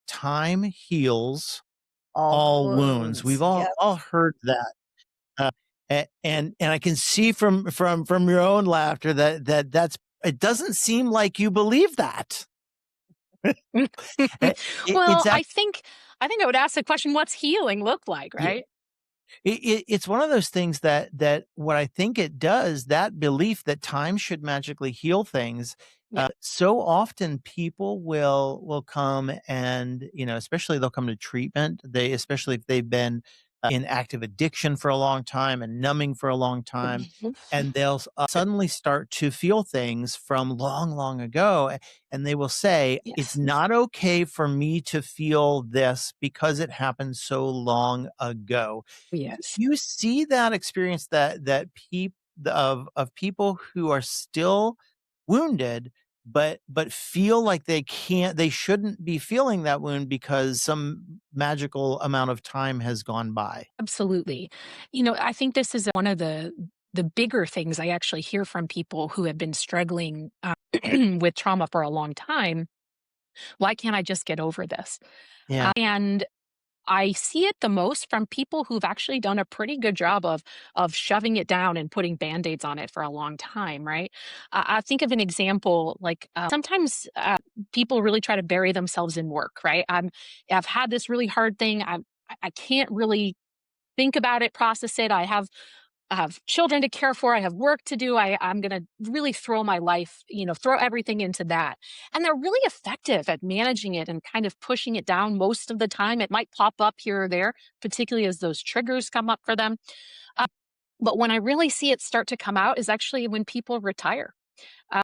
time heals All all wounds. wounds. We've all Yep. all heard that. Uh, and I can see from your own laughter that's it doesn't seem like you believe that. Well, It's I think I would ask the question, what's healing look like, yeah, right? it's one of those things that what I think it does, that belief that time should magically heal things. Yeah. So often people will come and, especially they'll come to treatment. Especially if they've been in active addiction for a long time and numbing for a long time, Mhm. and they'll suddenly start to feel things from long, long ago. And they will say, it's Yes. not okay for me to feel this because it happened so long ago. Yes. You see that experience of people who are still wounded, but feel like they shouldn't be feeling that wound because some magical amount of time has gone by. Absolutely. I think this is one of the bigger things I actually hear from people who have been struggling with trauma for a long time. Why can't I just get over this? Yeah. And I see it the most from people who've actually done a pretty good job of shoving it down and putting band-aids on it for a long time, right? I think of an example like sometimes people really try to bury themselves in work, right? I've had this really hard thing. I can't really think about it, process it. I have children to care for. I have work to do. I'm going to really throw my life, throw everything into that. And they're really effective at managing it and kind of pushing it down most of the time. It might pop up here or there, particularly as those triggers come up for them. Uh, but when I really see it start to come out is actually when people retire.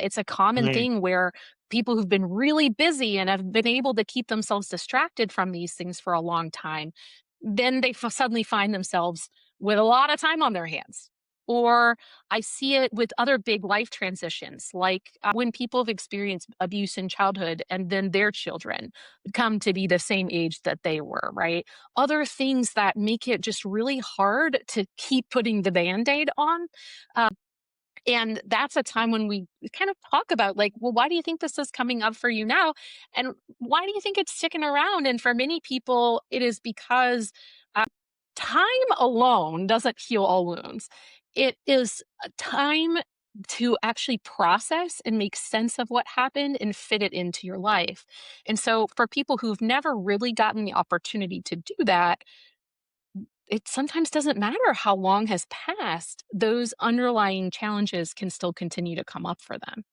It's a common Right. thing where people who've been really busy and have been able to keep themselves distracted from these things for a long time, then they suddenly find themselves with a lot of time on their hands. Or I see it with other big life transitions, like when people have experienced abuse in childhood and then their children come to be the same age that they were, right? Other things that make it just really hard to keep putting the band aid on. Uh, and that's a time when we kind of talk about, like, well, why do you think this is coming up for you now? And why do you think it's sticking around? And for many people, it is because uh, time alone doesn't heal all wounds. It is a time to actually process and make sense of what happened and fit it into your life. And so, for people who've never really gotten the opportunity to do that, it sometimes doesn't matter how long has passed, those underlying challenges can still continue to come up for them.